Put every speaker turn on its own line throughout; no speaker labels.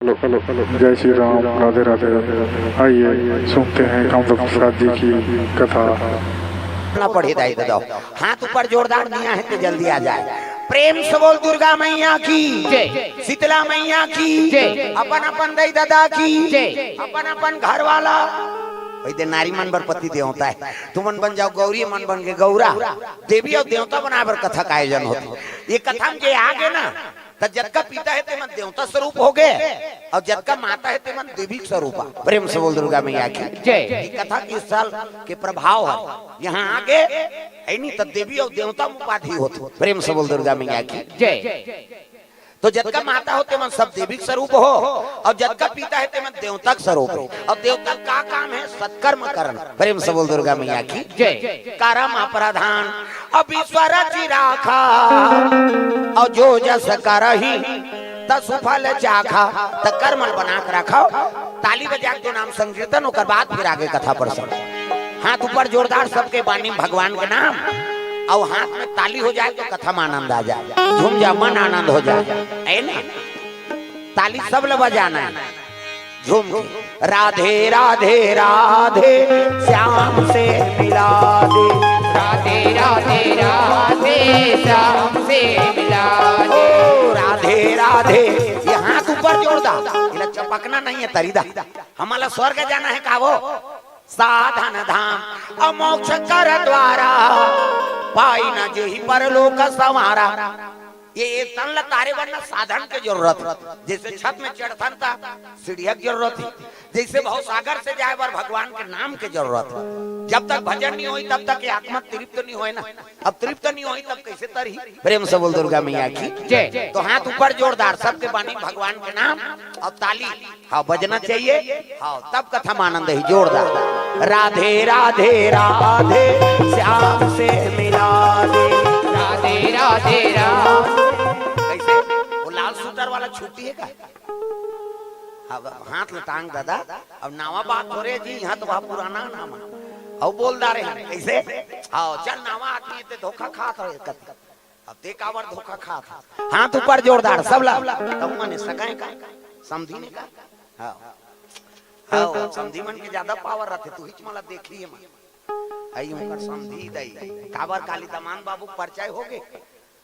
Hello hello hello, जय श्री राम, राधे राधे राधे। आइए सुनते हैं कामदेव प्रसाद जी की कथा।
ना पढ़े दाई दो हाथ ऊपर जोरदार दिया है तो जल्दी आ जाए। प्रेम से बोल दुर्गा मैया की जय, शीतला मैया की जय, अपन अपन दाई दादा की जय, अपन अपन घर वाला दे नारी मन बर पति देवता है। तुम मन बन जाओ गौरी, मन बन के गौरा, देवी और देवता बनाकर कथा का आयोजन होता। ये कथा में आगे ना तो जद का पिता है ते मन देवता स्वरूप हो गए और जद का माता है ते मन देवी स्वरूप। प्रेम से बोल दुर्गा मैया की जय। ये कथा किस साल के प्रभाव है यहाँ आगे है नहीं तो देवी और देवता उपाधि होती। प्रेम से बोल दुर्गा मैया की जय। तो जद का माता होते मन सब देवी स्वरूप हो और जद का पिता है ते मन देवता स्वरूप हो। और देवता का काम है सत्कर्म करना। प्रेम से बोल दुर्गा मैया की जय। कर्म अप्रधान अब ईश्वर चिराखा और जो जस करही तसुफल चाखा। त कर्मल बना के रखो। ताली बजा के नाम संकीर्तन होकर बाद फिर आगे कथा पढ़ सको। हाथ ऊपर जोरदार सबके बानी भगवान के नाम और हाथ में ताली हो जाए तो कथा में आनंद आ जाए, झूम जा मन आनंद हो जाए। है ना ताली सब लोग बजाना है झूम के। राधे राधे राधे श्याम से मिला दे,
राधे राधे राधे श्याम से मिला दे।
ओ राधे राधे। ये हाथ ऊपर जोरदार, ये चपकना नहीं है तरीदा। हमारा स्वर्ग जाना है का वो साधन धाम अमोक्ष कर द्वारा पाई न जेहि परलोक संवारा। ये तन तारे बनना साधन की जरूरत। जैसे छत में चढ़थन था सीढ़िया की जरूरत थी, जैसे भाव सागर से जाए बार भगवान के नाम की जरूरत है। जब तक भजन नहीं हुई तब तक आत्मा तृप्त नहीं होए ना। अब तृप्त नहीं हुई तब कैसे तरही। प्रेम से बोल दुर्गा मैया की जय। तो हाथ ऊपर जोरदार सबके बानी भगवान के नाम और ताली हाँ बजना चाहिए। हाँ तब कथा में आनंद ही जोरदार। राधे राधे राधे श्याम से मिला दे,
राधे राधे राधे।
कैसे वो लाल सूटर वाला छुट्टी है का हाथ लटांग दादा। अब नावा बात हो रहे जी यहाँ तो वह पुराना नाम अब बोल दा रहे हैं कैसे। हाँ चल नावा आदमी ते धोखा खात रहे अब ते कावर धोखा खात। हाथ ऊपर जोरदार सब ला तब मने सगाए का समझी ने का। हाँ हाँ समझी मन के ज्यादा पावर रहते तू हिच मला देखी है आई उनका समझी दई काबर काली तमान बाबू परिचय हो गए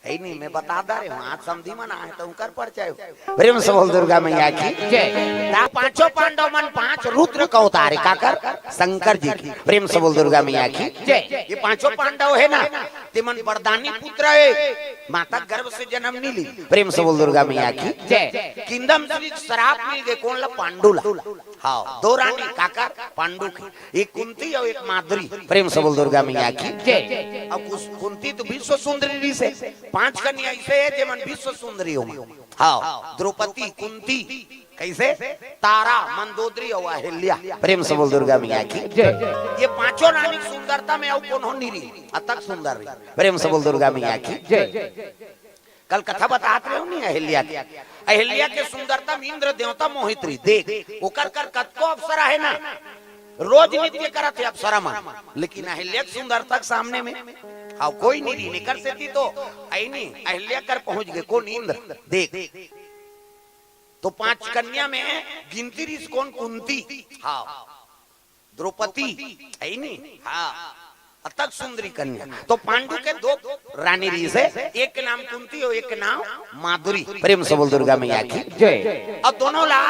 है नहीं। मैं बता दा रहे हूँ आज समझी मना है तो उनकर परिचय हो। प्रेम से बोल दुर्गा मैया की जय। पांचों पांडव मन पांच रुद्र का उतारे काकर शंकर जी की। प्रेम से बोल दुर्गा मैया की जय। ये पांचों पांडव है ना ते मन वरदानी पुत्र है, माता गर्भ से जन्म नहीं ली। प्रेम से बोल दुर्गा मैया की जय। किंदम श्री शराब मिल गए कौन ला पांडुला। हाँ दो रानी काकर पांडु की, एक कुंती और एक माधुरी। प्रेम से बोल दुर्गा मैया की जय। अब कुंती तो विश्व सुंदरी से पांच कन्या ऐसे है जे मन विश्व सुंदरी हो। हाँ द्रौपदी कुंती कैसे तारा मंदोदरी और अहिल्या। प्रेम से बोल दुर्गा मैया की जय। ये पांचों रानी सुंदरता में और कौन नहीं रही अतक सुंदर रही। प्रेम से बोल दुर्गा मैया की जय। कल कथा बताते रहे हो नहीं अहिल्या की। अहिल्या के सुंदरता में इंद्र देवता मोहित रही। देख ओकर कर कतको अप्सरा है ना रोज नित्य करत है अप्सरा में, लेकिन अहिल्या की सुंदरता के सामने में हाँ कोई नहीं निकल से थी। तो आई नहीं अहिल्या कर पहुंच गए कौन इंद्र। देख तो पांच कन्या में गिनती रिस कौन कुंती हाँ द्रौपदी है नहीं हाँ अतक सुंदरी कन्या। तो पांडु के दो रानी रीस है, एक के नाम कुंती और एक के नाम माधुरी। प्रेम से बोल दुर्गा मैया की जय। और दोनों ला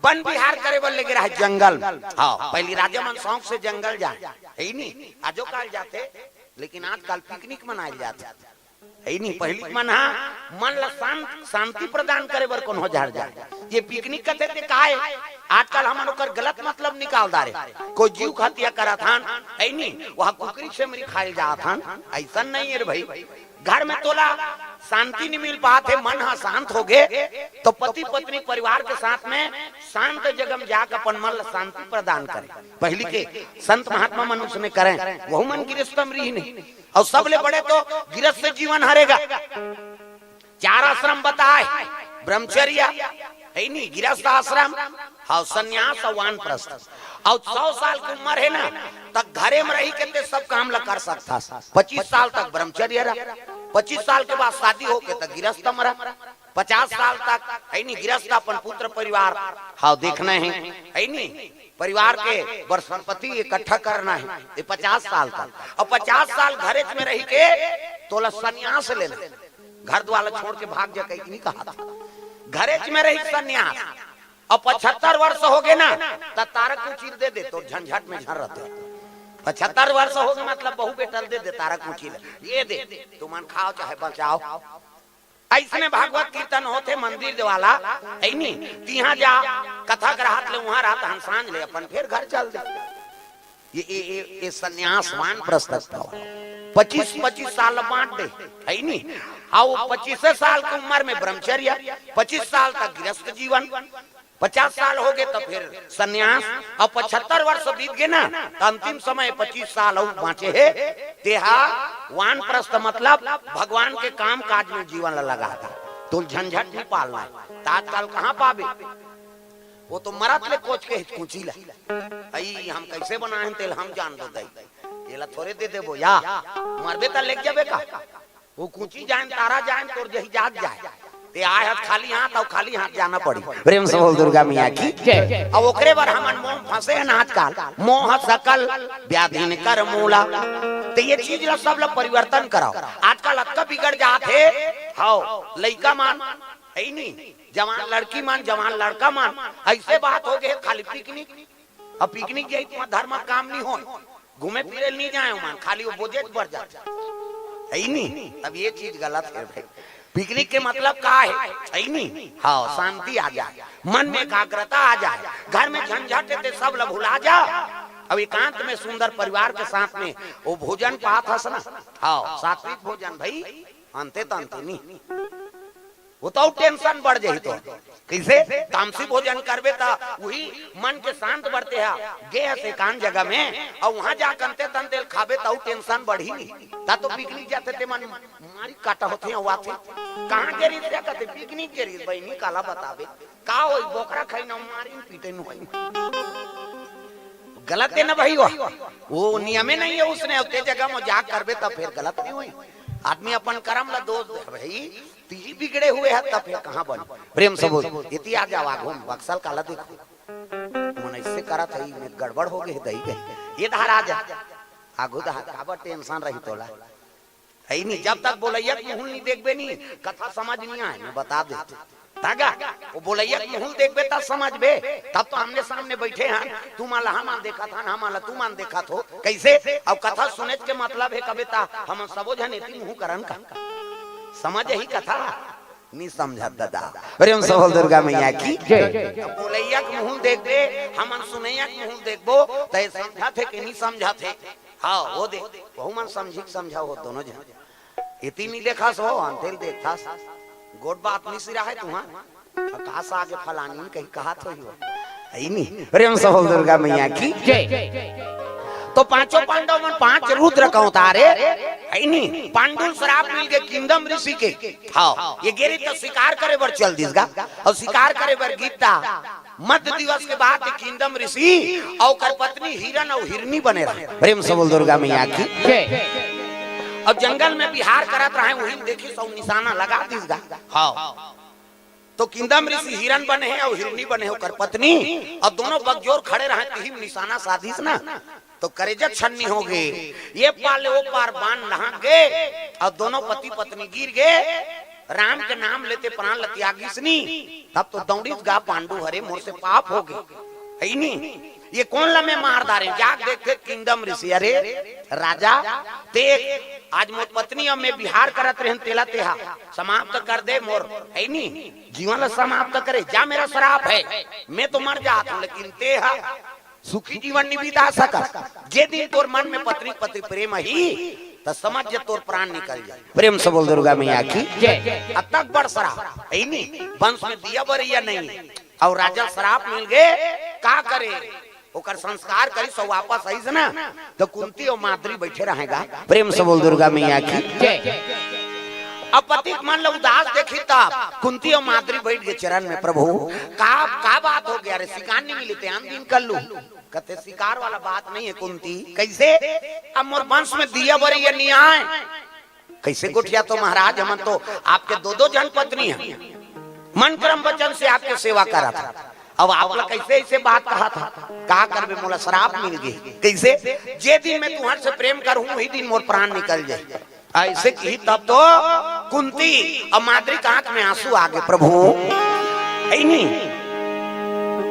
वन विहार करे बल लगे रहा जंगल। हाँ पहली राजा मन शौक से जंगल जाए है नहीं आजो काल जाते, लेकिन आजकल पिकनिक मनाए जाते है नहीं। पहली मन हाँ मन ला शांति प्रदान करे बर कौन हो जार जाए। ये पिकनिक करते थे का है आजकल हम ओकर गलत मतलब निकाल दारे। कोई जीव हत्या करा था है नहीं वहाँ कुकरी से मेरी खाए जा था ऐसा नहीं है भाई। घर में तोला शांति नहीं मिल पाते मन हाँ शांत हो गए तो पति पत्नी परिवार के साथ में शांत जगह में जाकर अपन मन शांति प्रदान करे। पहली के संत महात्मा मनुष्य ने करें वह मन गृहस्थ रही नहीं और सबले बड़े तो गृहस्थ जीवन हरेगा। चार आश्रम बताए ब्रह्मचर्य है नहीं गृहस्थ आश्रम हाँ संन्यास और वानप्रस्थ। और 100 साल की उम्र है ना तक घरे में रही के सब काम ला कर सकता। 25 साल तक ब्रह्मचर्य रहा, 25 साल के बाद शादी हो के तक गृहस्थ मरा। 50 साल तक है नहीं गृहस्थ अपन पुत्र परिवार हाँ देखना है नहीं परिवार के वर्ष संपत्ति इकट्ठा करना है ये 50 साल तक। और 50 साल घरे में रह के तोला सन्यास लेना, घर द्वार छोड़ के भाग जा कहीं नहीं कहा था, घरे में रही सन्यास। और 75 वर्ष हो गए ना तो तारक कुचीर दे दे तो झंझट में झड़ रहते। 75 वर्ष हो गए मतलब बहु बेटल दे दे तारक कुचीर ये दे तुम खाओ चाहे बचाओ। ऐसने भागवत कीर्तन होते मंदिर वाला है नहीं तिहाँ जा कथा ग्राहक ले वहां रात हम सांझ ले अपन फिर घर चल दे। ये सन्यासवान प्रस्ताव 25-25 साल बांट दे है नहीं। हाँ 25 साल की उम्र में ब्रह्मचर्य, 25 साल तक गृहस्थ जीवन, 50 साल हो गए तो फिर सन्यास। और 75 वर्ष बीत गए ना तो अंतिम समय 25 साल और बाँचे है तेहा वानप्रस्थ मतलब भगवान के काम काज में जीवन लगा था। तो झंझट नहीं पालना है तात्काल कहाँ पावे, वो तो मरत ले कोच के हिचकुची ला आई हम कैसे बनाए तेल हम जान दो दई ये ला थोड़े दे देबो या मरबे त लेके जाबे का वो कुची जान तारा जान तोर जही जात जाए ते आए हाथ खाली हाथ और खाली हाथ जाना पड़ी। प्रेम से बोल दुर्गा मैया की जय। अब ओकरे बार हमन मोह फंसे हैं आजकल, मोह सकल व्याधि कर मूला। तो ये चीज ला सब ला परिवर्तन कराओ। आजकल अक्का बिगड़ जाते हाओ लइका मान है नहीं जवान लड़की मान जवान लड़का मान ऐसे बात हो गए खाली पिकनिक। अब पिकनिक जाई तो धर्म काम नहीं हो, घूमे फिरे नहीं जाए मान खाली वो बोझ बढ़ जाता है नहीं। अब ये चीज गलत है भाई। पिकनिक के मतलब का है नहीं हाँ शांति आ जाए, मन में एकाग्रता आ जाए, घर में झंझट थे सब लोग भुला जा। अब एकांत में सुंदर परिवार के साथ में वो भोजन पात हस ना हाँ सात्विक भोजन भाई अंते तो अंते नहीं वो तो टेंशन बढ़ जाए। तो कैसे तामसी भोजन करबे ता वही मन के शांत बढ़ते है गे से कान जगह में और वहां जा कंते तंते खाबे ता टेंशन बढ़ी नहीं ता तो पिकनिक जाते ते मन मारी काटा होते हैं वाथे कहां गेरी से कहते पिकनिक गेरी बहनी काला बतावे का होई बोकरा खाई ना मारी पीटे न होई गलत है ना भाई वो नियम नहीं है उसने उते जगह में जा करबे ता फिर गलत नहीं होई। आदमी अपन कर्म ला दोष दे भाई ती बिगड़े हुए है तब फिर कहां बन। प्रेम से बोल इति आ जा आगो बक्सल काला देखो मन ऐसे करत है में गड़बड़ हो गई दई गई ये धारा जा आगो दा काबर टेंशन रही तोला है नहीं। जब तक बोलैया मुंह नहीं देखबे नहीं कथा समझ नहीं आए मैं बता देते तागा वो बोलैया मुंह देखबे तब समझबे। तब तो हमने सामने बैठे हैं तू माला हम देखा था हम माला तू मान देखा थो कैसे। अब कथा सुने के मतलब है कविता हम सबो जन इति मुंह करन का समझ ही कथा नहीं समझा दादा। प्रेम से बोल दुर्गा मैया की जय। बोलैया के मुंह देखबे हम सुनैया के मुंह देखबो त समझा थे कि नहीं समझा थे हाँ वो दे बहु मन समझी समझाओ हो दोनों जन इति नहीं देखा सो अंतेल देखा गोट बात नहीं सिरा है तुम्हारा आकाश आगे फलानी कहीं कहा तो ही नहीं। प्रेम से बोल दुर्गा मैया की जय। तो पांचों पांडव में 5 रुद्र का उतारे है नहीं। पांडुल श्राप मिल गए किंदम ऋषि के हाँ ये गेरी तो शिकार करे बर चल दिसगा और शिकार करे बर गीता मध्य दिवस के बाद किंदम ऋषि और कर पत्नी हिरण और हिरनी बने रहे। प्रेम से बोल दुर्गा मैया की जय। अब जंगल में बिहार करत रहे वही देखी सब निशाना लगा दिसगा हाँ तो किंदम ऋषि हिरण बने हैं और हिरनी बने होकर पत्नी और दोनों बगजोर खड़े रहे तीही निशाना साधिस ना तो करेजा छन्नी हो गए ये पाले वो पार बाण लहा गए और दोनों पति पत्नी गिर गए। राम के नाम लेते प्राण लत्यागिसनी तब तो दौड़ीस गा पांडु हरे मोर से पाप हो गए है नहीं। ये कौन लमे मार डारे जाग देखते किंदम ऋषि अरे राजा ते आज मोर पत्नी अब मैं बिहार करत रहन तेला तेहा समाप्त कर दे मोर है नहीं जीवन समाप्त करे जा मेरा श्राप है मैं तो मर जाता हूं लेकिन तेहा सुखी जीवन नहीं बिता सकत। जे दिन तोर मन में पत्नी पति प्रेम ही तो समझ जे तोर प्राण निकल जाए। प्रेम से बोल दुर्गा मैया की जय। अब तक बड़ श्राप है नहीं वंश में दिया बरिया नहीं और राजा श्राप मिल गए का करे ओकर संस्कार करी सो वापस आई ना तो कुंती और माद्री बैठे रहेगा। प्रेम से बोल दुर्गा मैया की जय। अब पति मन लो उदास देखी तब कुंती और माद्री बैठ गए चरण में प्रभु का बात हो गया रे शिकार नहीं मिली थे दिन कर लू कहते शिकार वाला बात नहीं है कुंती कैसे अब मोर वंश में दिया बरी नहीं आए कैसे गुठिया तो महाराज हम तो आपके 2-2 जन पत्नी है मन क्रम वचन से आपके सेवा करा था। अब आप लोग कैसे ऐसे बात कहा था, कहा करबे मोला शराब मिल गई, कैसे जे दिन मैं तुम्हारे से प्रेम करूं वही दिन मोर प्राण निकल जाए, ऐसे की तब तो कुंती और माद्री की आंख में आंसू आ गए। प्रभु नहीं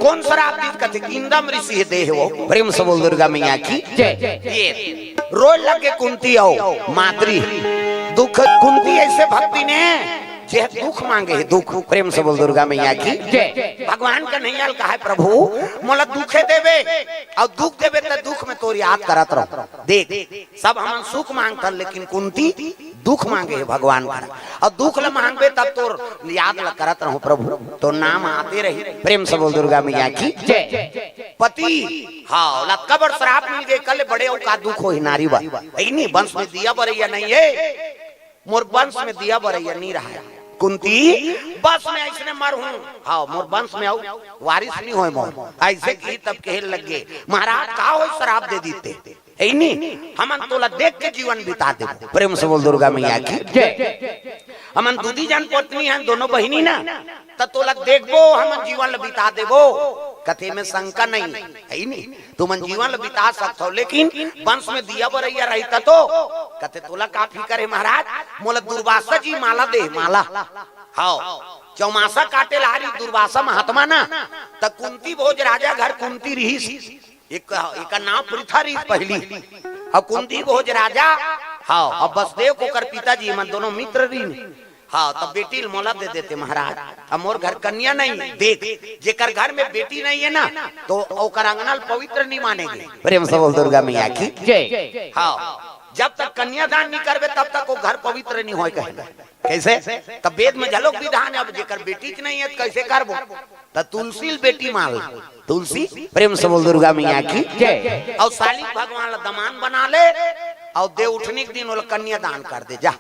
कौन शराब दी कथे इंदम ऋषि है देह वो, प्रेम से बोल दुर्गा मैया की ये रोज लगे कुंती आओ माद्री दुख, कुंती ऐसे भक्ति ने जे दुख मांगे है, दुख प्रेम से बोल दुर्गा मैया की भगवान का नहीं कहा है प्रभु मोला दुखे देवे और दुख देवे तो दुख में तोर याद करत रहो। देख सब हम सुख मांगता लेकिन कुंती दुख मांगे है भगवान का, और दुख ल मांगबे तब तोर याद ल करत रहो प्रभु, तो नाम आते रही। प्रेम से बोल दुर्गा मैया की पति हाँ कबर श्राप मिल गए कल बड़े का दुख हो नारी बा नहीं वंश में दिया बरैया नहीं है, मोर वंश में दिया बरैया नहीं रहा कुंती बस में ऐसे मर हूँ हाँ मोर वंश में आऊ वारिस नहीं हो मोर, ऐसे की तब कहे लग गए महाराज का हो शराब दे देते नहीं हमन तोला देख के जीवन बिता दे। प्रेम से बोल दुर्गा मैया की हमन दूधी जान पत्नी हैं दोनों बहिनी ना तो तोला देखबो हमन जीवन बिता देबो, कथे में शंका नहीं है नहीं तुम जीवन बिता सकते हो, लेकिन वंश में दिया बरैया रहता तो कथे तोला काफी करे महाराज मोला दुर्वासा जी माला दे माला हाँ चौमासा काटे लारी दुर्वासा महात्मा ना त कुंती भोज राजा घर कुंती रही एक नाम पृथा रही पहली और कुंती भोज राजा हाँ और बसदेव को कर पिताजी मन दोनों मित्र रही हाँ तब बेटी मोला दे देते महाराज। अब मोर घर कन्या नहीं देख जेकर घर में बेटी नहीं है ना तो ओकर अंगना पवित्र नहीं मानेंगे। प्रेम से बोल दुर्गा मैया की हाँ जब तक कन्यादान नहीं करबे तब तक वो घर पवित्र नहीं होए कहेगा। कैसे तब वेद में झलोक विधान अब जेकर बेटी नहीं है कैसे करबो तो तुलसी बेटी मान तुलसी। प्रेम से बोल दुर्गा मैया की और साली भगवान ला दमान बना ले और दे उठने के दिन वो कन्यादान कर दे जा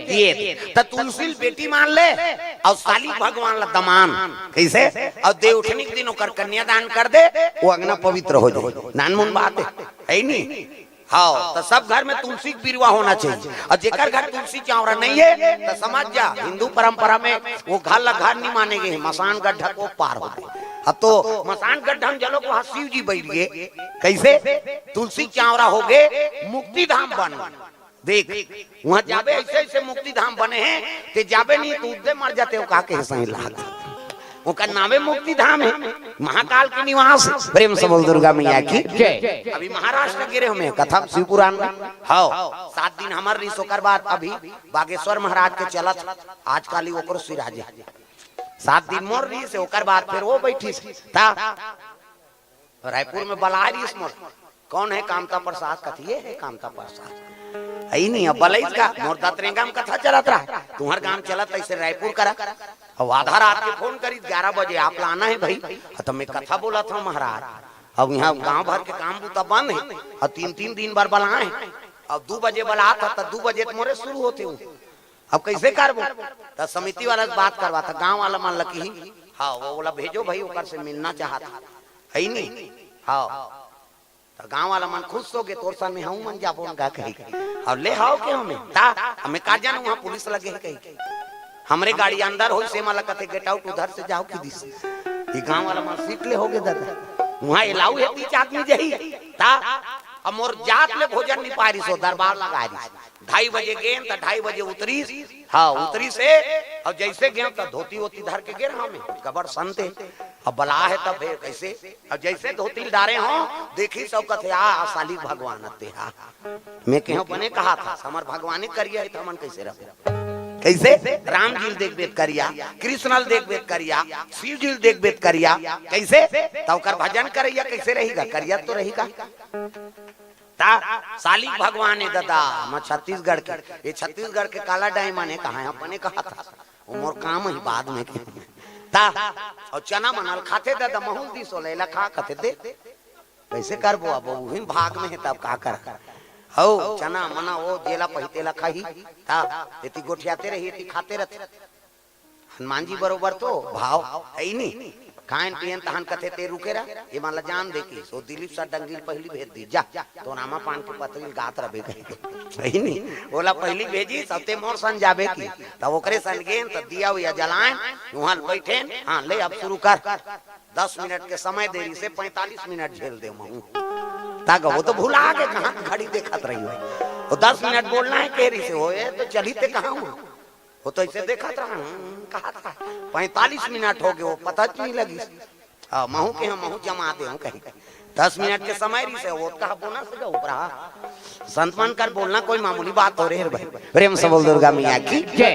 ये तो तुलसी बेटी मान ले और साली भगवान ला दमान कैसे और दे उठने के दिन ओकर कन्यादान कर दे वो अंगना पवित्र हो जाए। नानमुन बात है नहीं हाँ तो सब घर में तुलसी बिरवा होना चाहिए, और जेकर घर तुलसी चावरा नहीं है तो समझ जा हिंदू परंपरा में वो घर नहीं मानेंगे, मसान गड्ढा को पार हो गए। अब तो मसान गड्ढा में जलो वहाँ शिव जी बैठ गए कैसे तुलसी चावरा हो गए मुक्ति धाम बन देख वहाँ जाबे ऐसे ऐसे मुक्ति धाम बने हैं ते जाबे नहीं तो उद्दे मर जाते हो कहा सही लाग उनका नामे मुक्ति धाम है महाकाल के निवास। प्रेम से बोल दुर्गा मैया की अभी महाराष्ट्र गिरे हमें कथा शिव पुराण में हाँ 7 दिन हमार रही सोकर बाद अभी बागेश्वर महाराज के चलत आज काली ओकरो सिराजे 7 दिन मोर रही से ओकर बाद फिर वो बैठी था रायपुर में बला रही मोर कौन है कामता प्रसाद कथिए है कामता प्रसाद आई नहीं अब बलैस का मोर दातरेंगा में कथा चलत रहा तुम्हार गांव चलत ऐसे रायपुर करा अब आधा रात के फोन करी 11 बजे आप लाना है भाई तो मैं कथा बोला था महाराज अब यहाँ गांव भर के काम बूता बंद है और 3 दिन बार बलाए अब 2 बजे बला था तो 2 बजे मोरे शुरू होते हूँ अब कैसे करबो तो समिति वाला बात करवा था गाँव वाला मान लकी हाँ वो बोला भेजो भाई ओकर से मिलना चाहता है नहीं हाँ तो गांव वाला मन खुश हो गए तोर सन में हूं मन जाबो गा कही और ले आओ के हमें का जानू वहां पुलिस लगे है कही हमरे गाड़ी अंदर हो से माला कथे गेट आउट उधर से जाओ की दिस ये गांव वाला मन सीट ले हो गए दादा वहां एलाऊ है 3 आदमी जही ता अब मोर जात ले भोजन नहीं पारी सो दरबार लगा रही 2:30 बजे गए तो 2:30 बजे उतरी हाँ उतरी से और जैसे गए तो धोती वोती धर के गिर हमें कबर संते अब बला है तब फिर कैसे अब जैसे धोती डारे हो देखी सब कथे आ साली भगवान अते हा मैं कहो बने कहा था समर भगवानी करिया है तो मन कैसे रहे कैसे राम जी देख बेत करिया कृष्ण देख बेत करिया शिव जी देख बेत करिया कैसे तो कर भजन करिया कैसे रहेगा करिया तो रहेगा ता साली भगवान है दादा मैं छत्तीसगढ़ के ये छत्तीसगढ़ के काला डायमंड है कहा अपने कहा था मोर काम ही बाद में ता और चना मनल खाते दादा महूल दी सो लेला खा खाते दे कैसे करबो अब वही भाग में है तब का कर हो चना मना वो जेला पहितेला खाही ता एती गोठियाते रही एती खाते रहते हनुमान जी बरोबर तो भाव है ही नहीं खान पियन तहन कथे ते रुके रहा ये मान ला जान दे की सो दिलीप सा डंगील पहली भेज दी जा तो नामा पान के पतरी गात रहे सही नहीं बोला पहली भेजी सबते मोर सन जाबे की तब ओकरे सन गेन तो दिया हुआ जलाएं वहां बैठे हाँ ले अब शुरू कर 10 मिनट के समय देरी से 45 मिनट झेल दे महू ताकि वो तो भूला के कहाँ घड़ी देखत रही हो वो 10 मिनट बोलना है केरी से हो तो चली ते कहाँ वो तो ऐसे देखा था कहा था 45 मिनट हो गए वो पता नहीं लगी महू के हम महू जमा दे हूँ कहीं 10 मिनट के समय रही से वो कहा बोना से ऊपरा संतमन कर बोलना कोई मामूली बात हो रही है भाई प्रेम से बोल दुर्गा मैया की जय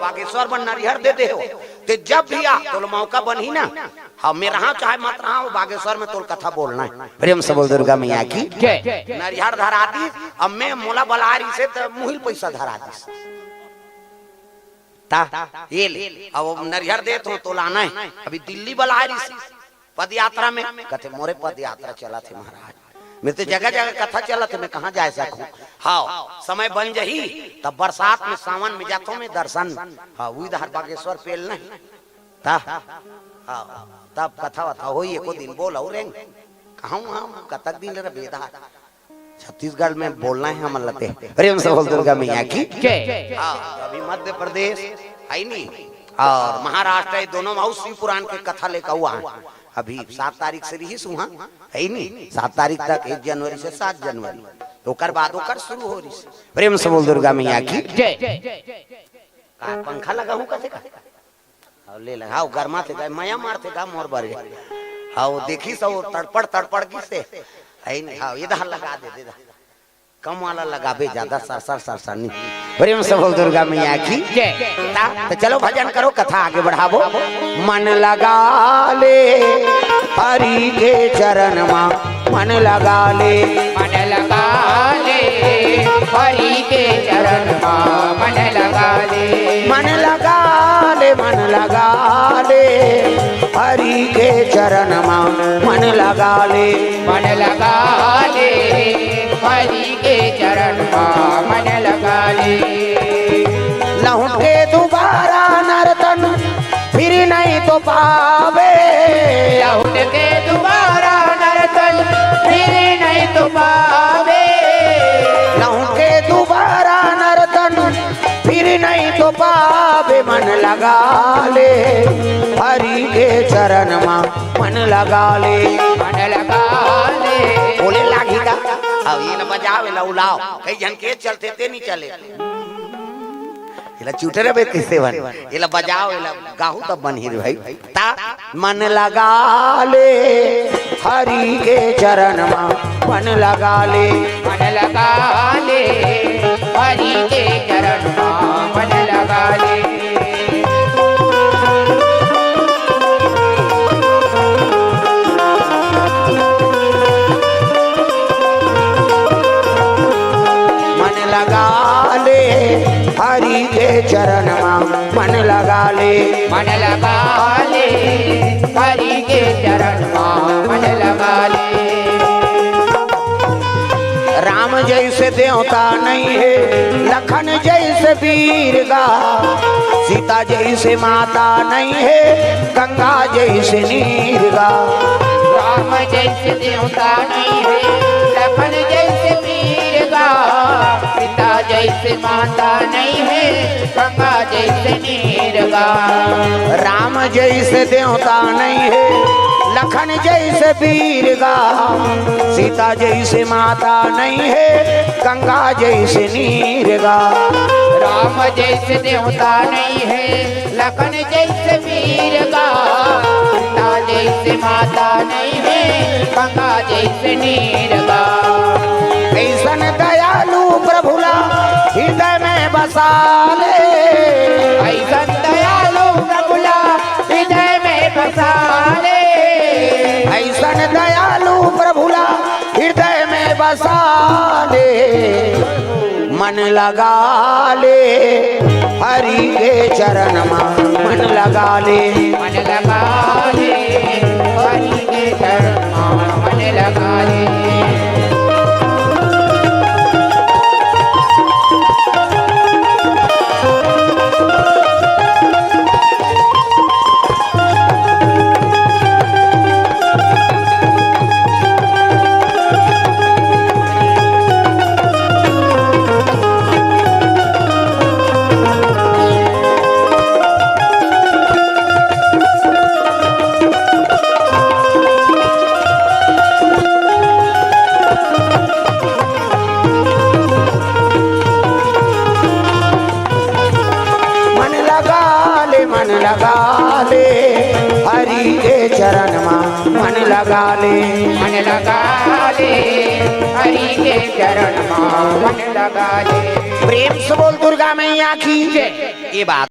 बागेश्वर बन नरिहर दे दे हो तो जब भी आ तो मौका बनी ना हाँ मैं रहा चाहे मत रहा वो बागेश्वर में तो कथा बोलना है प्रेम से बोल दुर्गा मैया की जय नरिहर धरा दी अब मैं मोला बलारी से तो मुहिल पैसा धरा दी ये ले अब नरिहर दे तो लाना है अभी दिल्ली बलारी से पद यात्रा में कहते मोरे पद यात्रा चला थे महाराज मैं तो जगह जगह कथा चला थे मैं कहाँ जा सकूं हाँ समय बन जही तब बरसात में सावन में जातो में दर्शन हाँ वो इधर बागेश्वर पेल नहीं हाँ तब कथा वथा हो एको दिन बोल और कहा कतक दिन ले बेदा छत्तीसगढ़ में बोलना है हम लते प्रेम से बोल दुर्गा मैया की अभी मध्य प्रदेश है नहीं और महाराष्ट्र दोनों में शिव पुराण के कथा लेकर हुआ है अभी 7 तारीख से रही सुहा है नहीं 7 तारीख तक 1 जनवरी से 7 जनवरी तो कर बाद होकर शुरू हो रही प्रेम से बोल दुर्गा मैया की पंखा लगा हूँ कथे का ले लगा गर्मा थे मया मारते का मोर बारे हाँ वो देखी सब तड़पड़ की से हाँ इधर लगा दे कम वाला लगाबे ज्यादा सर नहीं प्रेम से बोल दुर्गा मैया की तो चलो भजन करो कथा आगे बढ़ावो मन लगा ले हरि के चरण मा मन लगा ले
मन लगा ले हरि के चरण मा मन लगा ले
मन लगा ले मन लगा ले हरि के चरण मा मन लगा ले
मन लगा ले हरि के चरण मा मन लगा ले
लौटे दोबारा नर्तन फिर नहीं तो पावे
लौट के दोबारा नर्तन फिर नहीं तो पावे
लौटे दोबारा नर्तन फिर नहीं तो पावे मन लगा ले हरि के चरण मा मन लगा ले
मन लगा ले
बोले लागी का अब ये न बजावे ला उलाओ कई जन के चलते ते नहीं चले इला चूटरे बे किसे बन इला बजाओ इला गाहू तब बन ही भाई ता मन लगा ले हरि के चरण मा मन लगा ले
मन लगा ले हरि के चरण मा मन लगा ले
हरि के चरण मा मन लगा ले
मन लगा ले हरि के चरण मा मन लगा ले
राम जैसे देवता नहीं है लखन जैसे वीर गा सीता जैसे माता नहीं है गंगा जैसे नीर गा
राम जैसे देवता नहीं है लखन जैसे वीर गा सीता जैसे माता नहीं है गंगा जैसे नीर गा
राम जैसे देवता नहीं है लखन जैसे वीर गा सीता जैसे माता नहीं है गंगा जैसे नीर गा
राम जैसे देवता नहीं है लखन जैसे वीर गा सीता जैसे माता नहीं है गंगा जैसे नीर गा
ऐसन दयालु प्रभुला हृदय में बसा ले
ऐसन दयालु प्रभुला हृदय में बसा ले
ऐसन दयालु प्रभुला हृदय में बसा ले मन लगा ले हरि के चरण मा मन लगा ले
मन लगा ले हरि के चरण मा मन लगा ले
लगा ले, हरि के चरण में मन लगा ले,
मन लगा ले, हरि के चरण में मन लगा ले।
प्रेम से बोल दुर्गा मैया की जय। ये बात